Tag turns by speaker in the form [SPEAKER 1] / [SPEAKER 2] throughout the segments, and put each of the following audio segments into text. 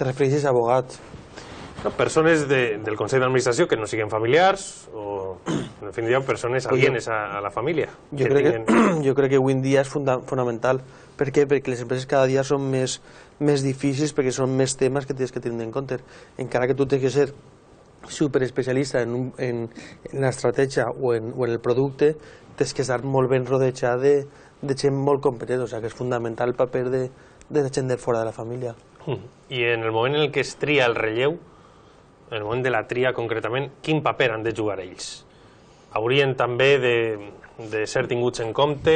[SPEAKER 1] Te refereixes a abogats?
[SPEAKER 2] No, persones del Consell d'Administració que no siguin familiars o, en definitiva, persones alienes a la família.
[SPEAKER 1] Jo crec que avui en dia és fonamental. Per què? Perquè les empreses cada dia són més difícils, perquè són més temes que tens que tenir en compte. Encara que tu tens que ser superespecialista en l'estratègia o en el producte, tens que estar molt ben rodejat de gent molt competent. O sigui que és fonamental el paper de la gent de fora de la família.
[SPEAKER 2] I en el moment en què es tria el relleu, en el moment de la tria concretament, quin paper han de jugar ells? Haurien també de ser tinguts en compte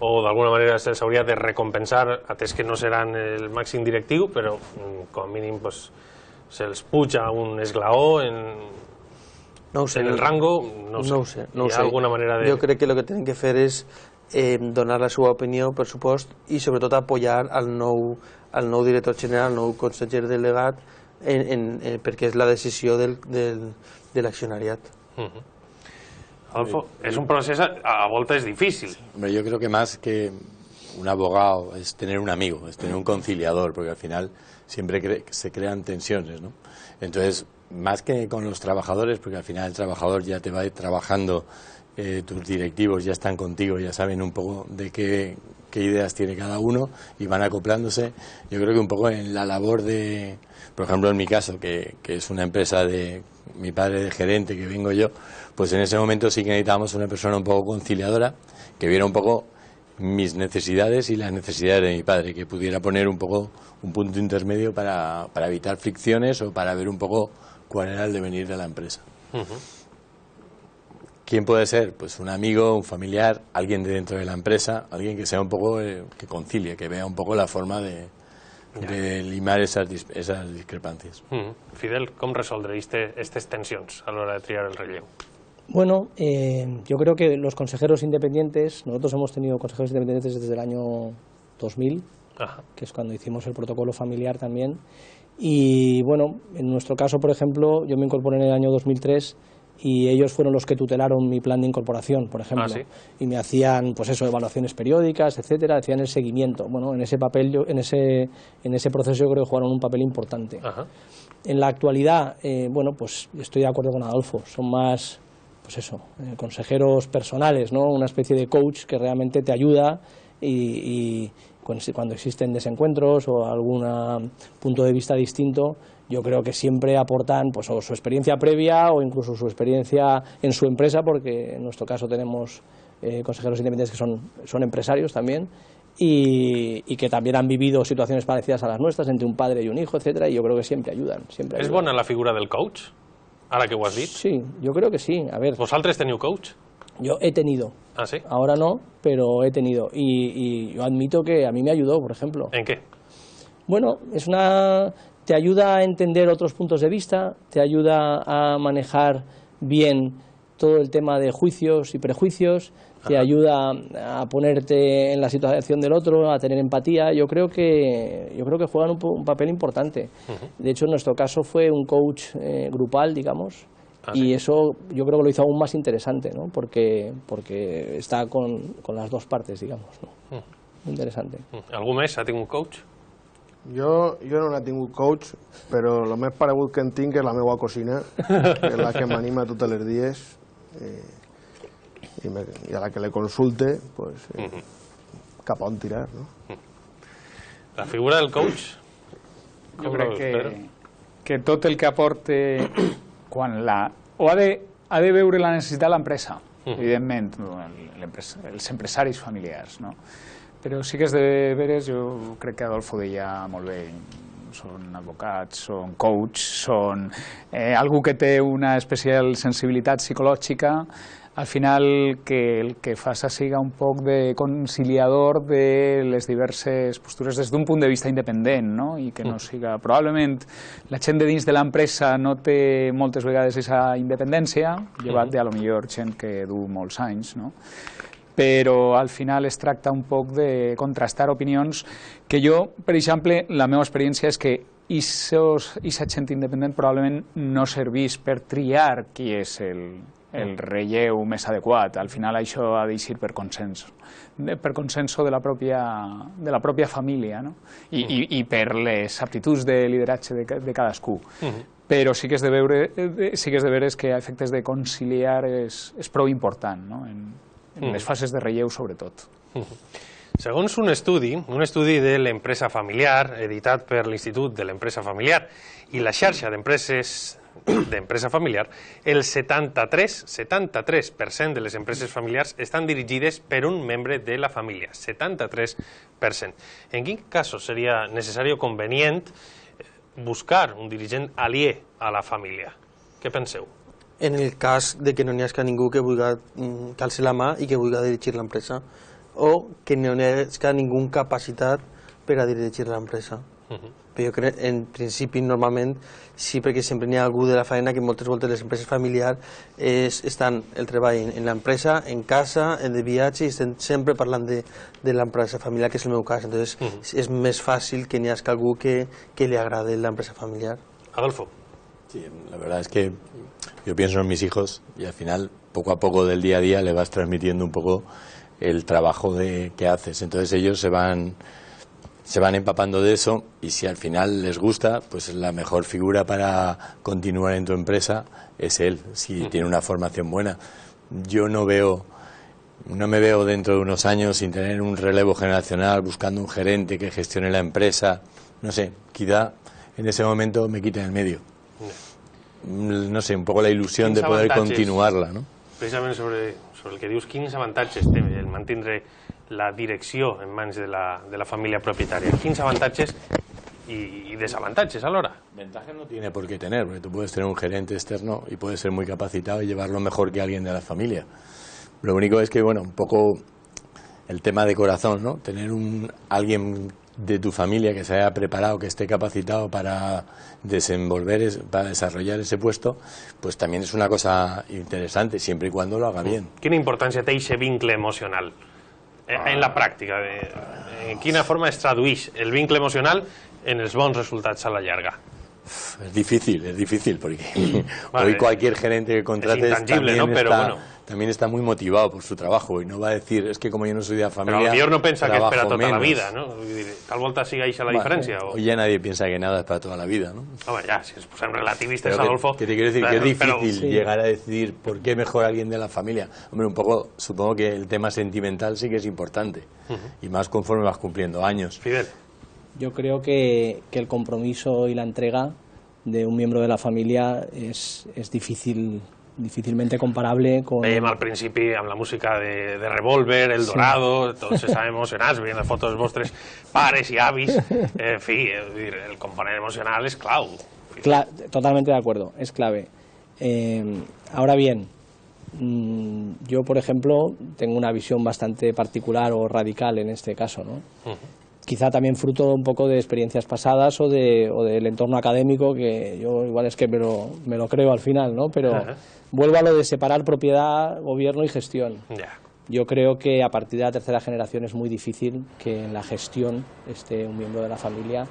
[SPEAKER 2] o d'alguna manera se'ls hauria de recompensar, atès que no seran el màxim directiu, però com a mínim se'ls puja un esglaó en el rango? No ho sé. Hi ha alguna manera de...
[SPEAKER 1] Jo crec que el que tenen que fer és donar la seva opinió, per supost, i sobretot apoyar al nou director general, al nou conseller delegat, perquè és la decisió de l'accionariat.
[SPEAKER 2] Adolfo, es un proceso a voltas difícil.
[SPEAKER 3] Hombre, yo creo que más que un abogado es tener un amigo, es tener un conciliador, porque al final siempre se crean tensiones, ¿no? Entonces, más que con los trabajadores, porque al final el trabajador ya te va a ir trabajando, tus directivos ya están contigo, ya saben un poco de qué ideas tiene cada uno y van acoplándose. Yo creo que un poco en la labor de, por ejemplo en mi caso, que es una empresa de mi padre de gerente, que vengo yo, pues en ese momento sí que necesitábamos una persona un poco conciliadora, que viera un poco mis necesidades y las necesidades de mi padre, que pudiera poner un poco un punto intermedio para evitar fricciones o para ver un poco cuál era el devenir de la empresa. ¿Quién puede ser? Pues un amigo, un familiar, alguien de dentro de la empresa, alguien que sea un poco, que concilie, que vea un poco la forma de limar esas discrepancias.
[SPEAKER 2] Fidel, ¿cómo resolveréis estas tensiones a la hora de triar el relleu?
[SPEAKER 4] Bueno, yo creo que los consejeros independientes, nosotros hemos tenido consejeros independientes desde el año 2000, que es cuando hicimos el protocolo familiar también, y bueno, en nuestro caso, por ejemplo, yo me incorporé en el año 2003 y ellos fueron los que tutelaron mi plan de incorporación, por ejemplo,
[SPEAKER 2] ¿sí?
[SPEAKER 4] Y me hacían, pues eso, evaluaciones periódicas, etcétera, hacían el seguimiento. Bueno, en ese papel, en ese proceso yo creo que jugaron un papel importante. En la actualidad, bueno, pues estoy de acuerdo con Adolfo, son más, pues eso, consejeros personales, ¿no? Una especie de coach que realmente te ayuda y cuando existen desencuentros o algún punto de vista distinto, yo creo que siempre aportan pues o su experiencia previa o incluso su experiencia en su empresa, porque en nuestro caso tenemos consejeros independientes que son empresarios también y que también han vivido situaciones parecidas a las nuestras entre un padre y un hijo, etcétera, y yo creo que siempre ayudan.
[SPEAKER 2] ¿Es buena la figura del coach? Ahora que ho has dit?
[SPEAKER 4] Sí, yo creo que sí. A ver,
[SPEAKER 2] ¿Vosaltres teniu coach?
[SPEAKER 4] Yo he tenido.
[SPEAKER 2] ¿Ah, sí?
[SPEAKER 4] Ahora no, pero he tenido. Y yo admito que a mí me ayudó, por ejemplo.
[SPEAKER 2] ¿En qué?
[SPEAKER 4] Bueno, te ayuda a entender otros puntos de vista, te ayuda a manejar bien todo el tema de juicios y prejuicios, te ayuda a ponerte en la situación del otro, a tener empatía. Yo creo que juegan un papel importante. De hecho, en nuestro caso fue un coach grupal, digamos. Y eso yo creo que lo hizo aún más interesante, ¿no? Porque está con las dos partes, digamos, ¿no? Muy interesante.
[SPEAKER 2] ¿Algú més ha tingut coach?
[SPEAKER 5] Jo no n'he tingut coach, però el més paregut que en tinc és la meva cosina, que és la que m'anima tots els dies i a la que le consulte pues, cap a on tirar, no?
[SPEAKER 2] La figura del coach?
[SPEAKER 6] Jo crec que tot el que aporte ha de veure la necessitat de l'empresa, evidentment, els empresaris familiars, no? Però sí que és de veres, jo crec que Adolfo deia molt bé, són advocats, són coach, són algú que té una especial sensibilitat psicològica, al final que el que faça siga un poc de conciliador de les diverses postures des d'un punt de vista independent, no? I que no siga... Probablement la gent de dins de l'empresa no té moltes vegades aquesta independència, llevat de, a lo millor, gent que du molts anys, no? Però al final es tracta un poc de contrastar opinions que jo, per exemple, la meva experiència és que aquesta gent independent probablement no serveix per triar qui és el relleu més adequat. Al final això ha d'eixir per consenso de la pròpia família, no? I per les aptituds de lideratge de cadascú. Però sí que és de veure que a efectes de conciliar és prou important, no? En les fases de relleu sobretot.
[SPEAKER 2] Segons un estudi de l'empresa familiar, editat per l'Institut de l'Empresa Familiar i la xarxa d'empreses d'empresa familiar, el 73% de les empreses familiars estan dirigides per un membre de la família, 73%. En quin cas seria necessari o convenient buscar un dirigent aliè a la família? Què penseu?
[SPEAKER 1] En el cas de que no n'hi hagi ningú que vulgui calçar la mà i que vulgui dirigir l'empresa, o que no n'hi hagi ningú capacitat per a dirigir l'empresa. Però jo crec, en principi, normalment, sí, perquè sempre n'hi ha algú de la feina que moltes voltes les empreses familiars estan el treball en l'empresa, en casa, en de viatge, i estem sempre parlant de l'empresa familiar, que és el meu cas. Entonces, és més fàcil que n'hi hagi algú que li agrade l'empresa familiar.
[SPEAKER 2] Adolfo.
[SPEAKER 3] Sí, la verdad es que yo pienso en mis hijos y al final, poco a poco del día a día, le vas transmitiendo un poco el trabajo que haces. Entonces ellos se van empapando de eso, y si al final les gusta, pues la mejor figura para continuar en tu empresa es él, si tiene una formación buena. Yo no me veo dentro de unos años sin tener un relevo generacional, buscando un gerente que gestione la empresa. No sé, quizá en ese momento me quiten el medio. No sé, un poco la ilusión de poder continuarla, ¿no?
[SPEAKER 2] Precisament sobre el que dius, quins avantatges té el mantindre la direcció en mans de la família propietària? Quins avantatges y desavantajes alhora?
[SPEAKER 3] Ventajas no tiene por qué tener, porque tú puedes tener un gerente externo y puedes ser muy capacitado y llevarlo mejor que alguien de la familia. Lo único es que, bueno, un poco el tema de corazón, ¿no? Tener alguien de tu familia que se haya preparado, que esté capacitado para desarrollar ese puesto, pues también es una cosa interesante, siempre y cuando lo haga bien.
[SPEAKER 2] Quina importància té aquest vincle emocional en la pràctica? En quina forma es tradueix el vincle emocional en els bons resultats a la llarga?
[SPEAKER 3] Es difícil, porque hoy cualquier gerente que contrates también está muy motivado por su trabajo y no va a decir, es que como yo no soy de la familia,
[SPEAKER 2] pero a lo mejor no piensa que es para toda
[SPEAKER 3] menos.
[SPEAKER 2] La vida, ¿no? Tal volta siga ahí la diferencia.
[SPEAKER 3] Hoy ya nadie piensa que nada es para toda la vida, ¿no?
[SPEAKER 2] Hombre, ya, si es relativistas, Adolfo.
[SPEAKER 3] ¿Qué te quiero decir? Que es difícil llegar a decidir por qué mejor alguien de la familia. Hombre, un poco, supongo que el tema sentimental sí que es importante, y más conforme vas cumpliendo años.
[SPEAKER 2] Fidel.
[SPEAKER 4] Yo creo que el compromiso y la entrega de un miembro de la familia es difícilmente comparable con...
[SPEAKER 2] Veiem al principi amb la música de Revolver, El Dorado, sí. Tots estàvem emocionats veient les fotos dels vostres pares i avis. En fi, el component emocional és clau.
[SPEAKER 4] Totalmente de acuerdo, es clave. Ahora bien, yo, por ejemplo, tengo una visión bastante particular o radical en este caso, ¿no? Quizá también fruto un poco de experiencias pasadas o del entorno académico, que yo igual es que me lo creo al final, ¿no? Pero vuelvo a lo de separar propiedad, gobierno y gestión. Yo creo que a partir de la tercera generación es muy difícil que en la gestión esté un miembro de la familia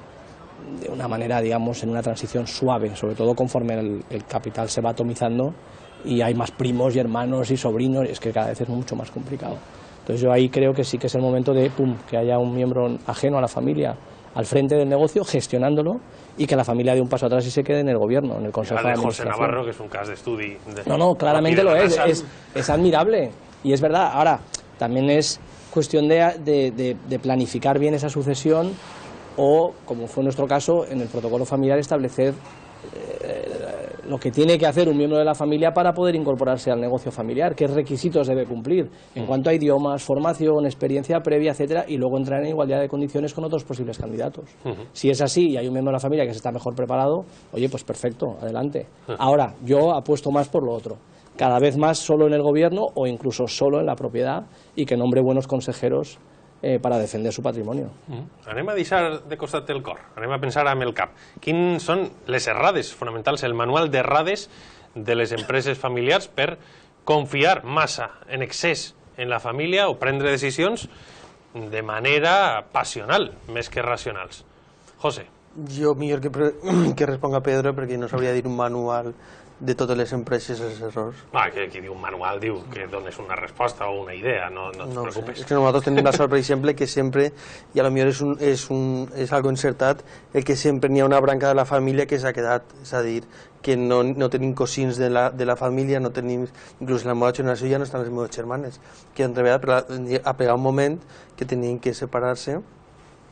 [SPEAKER 4] de una manera, digamos, en una transición suave, sobre todo conforme el capital se va atomizando y hay más primos y hermanos y sobrinos, es que cada vez es mucho más complicado. Entonces yo ahí creo que sí que es el momento de que haya un miembro ajeno a la familia al frente del negocio, gestionándolo, y que la familia dé un paso atrás y se quede en el gobierno, en el Consejo de Administración.
[SPEAKER 2] José Navarro, que es un caso de estudio.
[SPEAKER 4] No, claramente lo es admirable, y es verdad. Ahora, también es cuestión de planificar bien esa sucesión, o, como fue nuestro caso, en el protocolo familiar establecer lo que tiene que hacer un miembro de la familia para poder incorporarse al negocio familiar, qué requisitos debe cumplir en cuanto a idiomas, formación, experiencia previa, etcétera, y luego entrar en igualdad de condiciones con otros posibles candidatos. Si es así y hay un miembro de la familia que está mejor preparado, oye, pues perfecto, adelante. Ahora, yo apuesto más por lo otro, cada vez más solo en el gobierno o incluso solo en la propiedad, y que nombre buenos consejeros para defender su patrimonio.
[SPEAKER 2] Anem a deixar de costat el cor, anem a pensar amb el cap. Quins són les errades fonamentals, el manual d'errades de les empreses familiars per confiar massa en excés en la família o prendre decisions de manera passional, més que racionals? José.
[SPEAKER 1] Jo millor que responga Pedro, perquè no sabria dir un manual de totes les empreses els errors.
[SPEAKER 2] Qui diu un manual diu que dones una resposta o una idea, no et preocupes.
[SPEAKER 1] És que nosaltres tenim la sort, per exemple, que sempre, i a lo millor és algo encertat, el que sempre n'hi ha una branca de la família que s'ha quedat, és a dir, que no tenim cosins de la família, no tenim, inclús en la meva generació ja no estan les meves germanes, que han treballat, però ha pegat un moment que tenien que separar-se,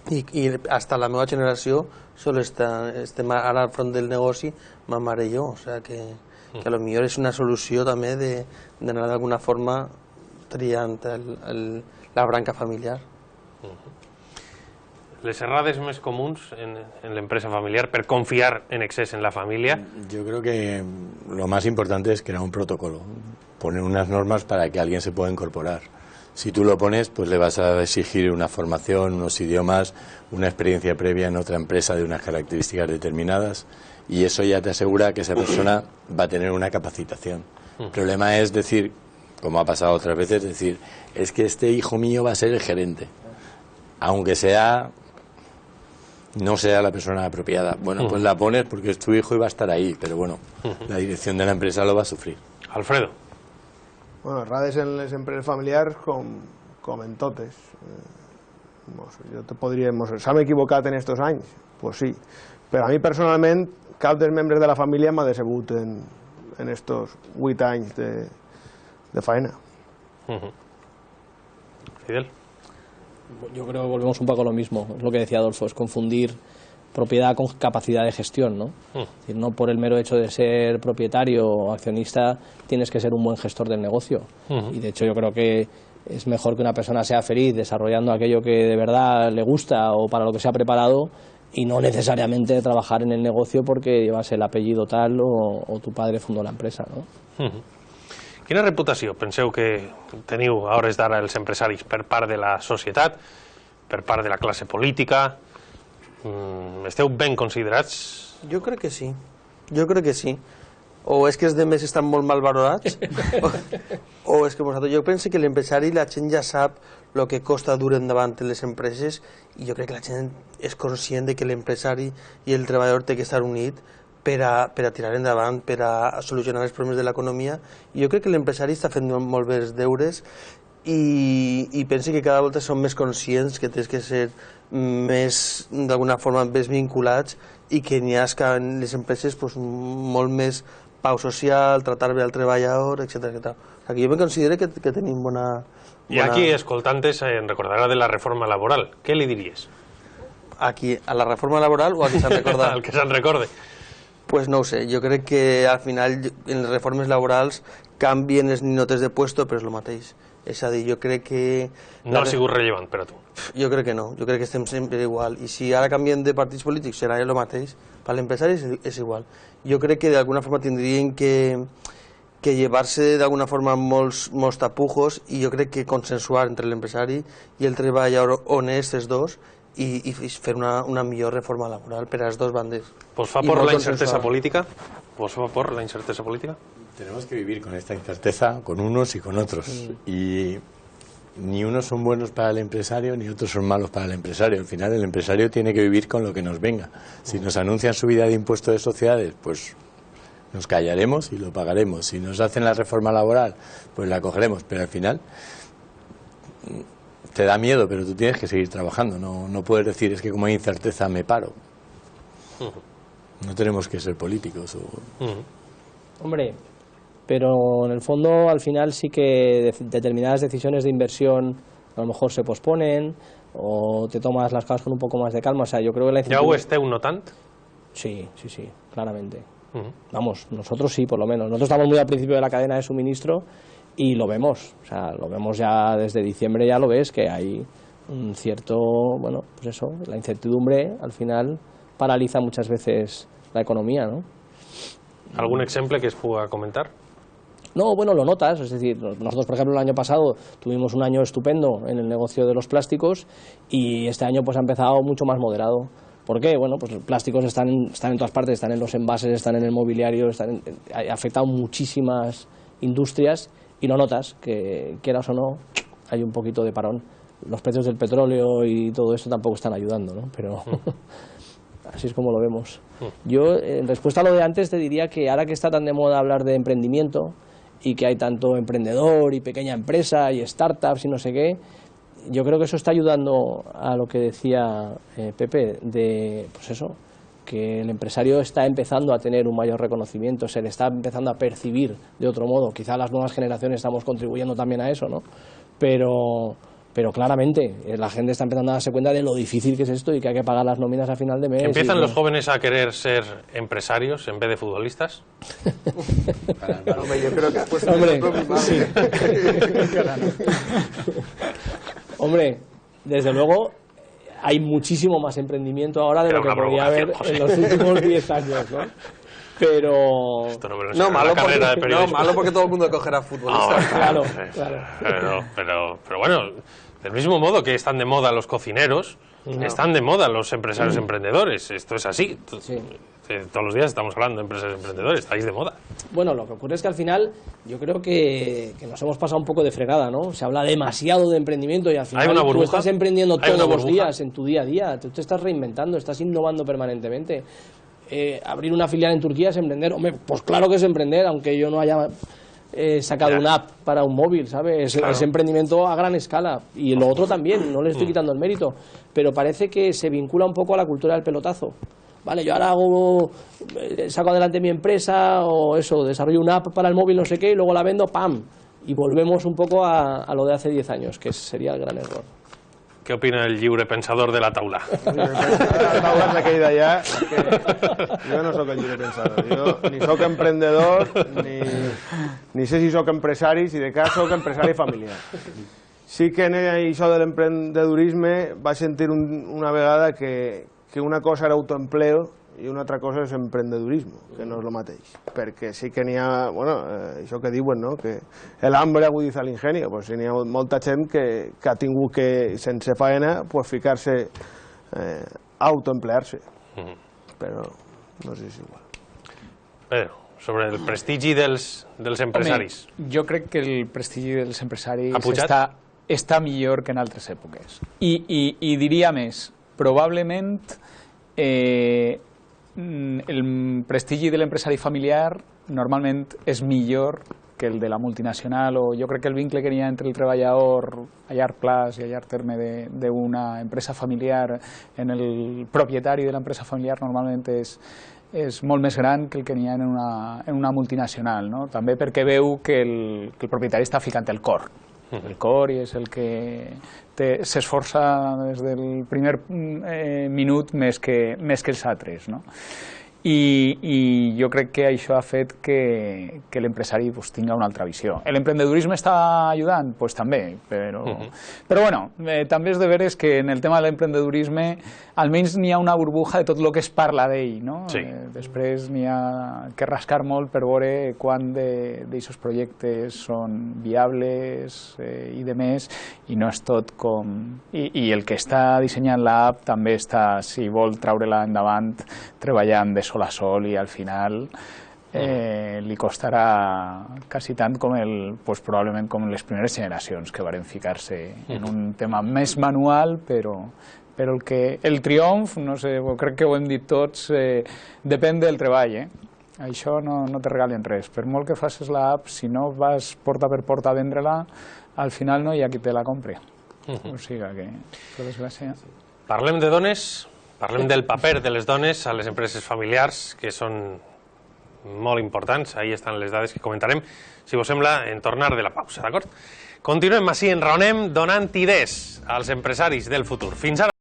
[SPEAKER 1] i hasta la meva generació solo estem ara al front del negoci ma mare i jo, o sea que a lo millor és una solució també d'anar d'alguna forma triant la branca familiar.
[SPEAKER 2] Les errades més comuns en l'empresa familiar per confiar en excés en la familia.
[SPEAKER 3] Yo creo que lo más importante es crear un protocolo, poner unas normas para que alguien se pueda incorporar. Si tú lo pones, pues le vas a exigir una formación, unos idiomas, una experiencia previa en otra empresa de unas características determinadas, y eso ya te asegura que esa persona va a tener una capacitación. El problema es decir, como ha pasado otras veces, decir, es que este hijo mío va a ser el gerente, aunque no sea la persona apropiada. Bueno, pues la pones porque es tu hijo y va a estar ahí, pero bueno, la dirección de la empresa lo va a sufrir.
[SPEAKER 2] Alfredo.
[SPEAKER 5] Bueno, errades en les empreses familiars com en totes. Jo te podria... S'han equivocat en estos anys? Pues sí. Però a mi personalment cap dels membres de la família m'ha decebut en estos 8 anys de faena.
[SPEAKER 2] Fidel.
[SPEAKER 4] Yo creo que volvemos un poco a lo mismo, es lo que decía Adolfo, es confundir propiedad con capacidad de gestión, ¿no? Es decir, no por el mero hecho de ser propietario o accionista tienes que ser un buen gestor del negocio. Y de hecho yo creo que es mejor que una persona sea feliz desarrollando aquello que de verdad le gusta o para lo que se ha preparado y no necesariamente trabajar en el negocio porque llevas el apellido tal o tu padre fundó la empresa, ¿no?
[SPEAKER 2] Quina reputació penseu que teniu a hores d'ara els empresaris per part de la societat, per part de la classe política? Esteu ben considerats?
[SPEAKER 1] Jo crec que sí, O és que els demés estan molt mal valorats, o és que vosaltres... Jo penso que l'empresari, la gent ja sap el que costa dur endavant les empreses, i jo crec que la gent és conscient de que l'empresari i el treballador té que estar unit per a tirar endavant, per a solucionar els problemes de l'economia. I jo crec que l'empresari està fent molt bé els deures i penso que cada volta són més conscients que tens que ser més, d'alguna forma, més vinculats i que n'hi ha en les empreses molt més pau social, tratar bé al treballador, etc. O sigui, jo me considero que tenim bona...
[SPEAKER 2] I aquí, escoltantes, en recordarà de la reforma laboral. Què li diries?
[SPEAKER 1] Aquí, a la reforma laboral o a qui se'n recorda?
[SPEAKER 2] Al que se'n recorde.
[SPEAKER 1] Pues no ho sé, jo crec que al final en les reformes laborals canvien les notes de puesto, però és el mateix. És a dir, jo crec que...
[SPEAKER 2] No ha sigut rellevant per a tu.
[SPEAKER 1] Jo crec que no, jo crec que estem sempre igual. I si ara canviem de partits polítics serà el mateix. Per l'empresari és igual. Jo crec que d'alguna forma tindrien que llevar-se d'alguna forma molts tapujos i jo crec que consensuar entre l'empresari i el treballador honest, els dos, i fer una millor reforma laboral per a les dues bandes.
[SPEAKER 2] ¿Vos fa por la incerteza política? ¿Vos fa por la incerteza política?
[SPEAKER 3] Tenemos que vivir con esta incerteza, con unos y con otros. Y ni unos son buenos para el empresario, ni otros son malos para el empresario. Al final el empresario tiene que vivir con lo que nos venga. Si nos anuncian subida de impuestos de sociedades, pues nos callaremos y lo pagaremos. Si nos hacen la reforma laboral, pues la cogeremos. Pero al final te da miedo, pero tú tienes que seguir trabajando. No puedes decir, es que como hay incerteza me paro. No tenemos que ser políticos.
[SPEAKER 4] Hombre, pero en el fondo al final sí que determinadas decisiones de inversión a lo mejor se posponen o te tomas las cosas con un poco más de calma. O sea, yo creo que la
[SPEAKER 2] incertidumbre... ¿Ya ho esteu notant?
[SPEAKER 4] Sí, claramente. Vamos, nosotros sí, por lo menos. Nosotros estamos muy al principio de la cadena de suministro y lo vemos. O sea, lo vemos ya desde diciembre, ya lo ves, que hay un cierto, bueno, pues eso, la incertidumbre al final paraliza muchas veces la economía, ¿no?
[SPEAKER 2] ¿Algún ejemplo que os pueda comentar?
[SPEAKER 4] No, bueno, lo notas, es decir, nosotros por ejemplo el año pasado tuvimos un año estupendo en el negocio de los plásticos y este año pues ha empezado mucho más moderado. ¿Por qué? Bueno, pues los plásticos están en todas partes, están en los envases, están en el mobiliario, ha afectado muchísimas industrias y lo notas, que quieras o no, hay un poquito de parón. Los precios del petróleo y todo esto tampoco están ayudando, ¿no? Así es como lo vemos. Yo, en respuesta a lo de antes, te diría que ahora que está tan de moda hablar de emprendimiento y que hay tanto emprendedor y pequeña empresa y startups y no sé qué, yo creo que eso está ayudando a lo que decía Pepe, de pues eso, que el empresario está empezando a tener un mayor reconocimiento, se le está empezando a percibir de otro modo. Quizá las nuevas generaciones estamos contribuyendo también a eso, ¿no? Pero claramente la gente está empezando a darse cuenta de lo difícil que es esto y que hay que pagar las nóminas a final de mes.
[SPEAKER 2] ¿Empiezan los jóvenes a querer ser empresarios en vez de futbolistas?
[SPEAKER 5] Hombre, yo creo que después
[SPEAKER 4] sí. Hombre, desde luego hay muchísimo más emprendimiento ahora de lo que podía haber en los últimos 10 años, ¿no? Pero...
[SPEAKER 2] Esto no malo
[SPEAKER 1] porque todo el mundo cogerá futbolista.
[SPEAKER 4] Claro.
[SPEAKER 2] Pero bueno, del mismo modo que están de moda los cocineros, están de moda los empresarios emprendedores. Esto es así.
[SPEAKER 4] Sí.
[SPEAKER 2] Todos los días estamos hablando de empresarios emprendedores, estáis de moda.
[SPEAKER 4] Bueno, lo que ocurre es que al final yo creo que nos hemos pasado un poco de fregada, ¿no? Se habla demasiado de emprendimiento y al final tú estás emprendiendo todos los días en tu día a día. Tú te estás reinventando, estás innovando permanentemente. Abrir una filial en Turquía es emprender. Hombre, pues claro que es emprender, aunque yo no haya sacado una app para un móvil, ¿sabes? Es emprendimiento a gran escala. Y lo otro también, no le estoy quitando el mérito. Pero parece que se vincula un poco a la cultura del pelotazo. Vale, yo ahora saco adelante mi empresa o eso, desarrollo una app para el móvil, no sé qué, y luego la vendo, ¡pam! Y volvemos un poco a lo de hace 10 años, que sería el gran error.
[SPEAKER 2] ¿Qué opina el lliure pensador de la taula?
[SPEAKER 5] El pensador de la taula s'ha quedat allà. Jo no sóc el lliure pensador. Jo ni sóc emprendedor, ni sé si sóc empresari, si de cas sóc empresari familiar. Sí que en això de l'emprendedorisme vaig sentir una vegada que una cosa era autoempleo i una altra cosa és emprendedurisme, que no és el mateix. Perquè sí que n'hi ha, bueno, això que diuen, no?, que l'hambre agudiza l'ingenio, pues n'hi ha molta gent que ha tingut que, sense faena, pues ficar-se a autoemplear-se. Però no sé si és igual.
[SPEAKER 2] Pedro, sobre el prestigi dels empresaris.
[SPEAKER 6] Home, jo crec que el prestigi dels empresaris està millor que en altres èpoques. I diria més, probablement el prestigi de l'empresari familiar normalment és millor que el de la multinacional, o jo crec que el vincle que hi ha entre el treballador a llarg plaç i a llarg terme d'una empresa familiar en el propietari de l'empresa familiar normalment és molt més gran que el que n'hi ha en una multinacional, no? També perquè veu que el propietari està ficant el cor i és el que s'esforça des del primer minut més que els altres, no? I jo crec que això ha fet que l'empresari tingui una altra visió. L'emprendedorisme està ajudant? Doncs també, però bueno, també és de veres que en el tema de l'emprendedorisme almenys n'hi ha una burbuja de tot el que es parla d'ell, no? Després n'hi ha que rascar molt per veure quant d'aquests projectes són viables i de més, i no és tot com... I el que està dissenyant l'app també està, si vol treure-la endavant, treballant de sol a sol, i al final li costarà quasi tant com probablement com les primeres generacions que varen ficar-se en un tema més manual, però el triomf, no sé, crec que ho hem dit tots, depèn del treball, Això no te regalen res. Per molt que facis l'app, si no vas porta per porta a vendre-la, al final no hi ha qui te la compri. O sigui que, per desgràcia...
[SPEAKER 2] Parlem de dones, parlem del paper de les dones a les empreses familiars, que són molt importants. Ahí estan les dades que comentarem, si vos sembla, en tornar de la pausa, d'acord? Continuem així, enraonem donant idees als empresaris del futur. Fins ara.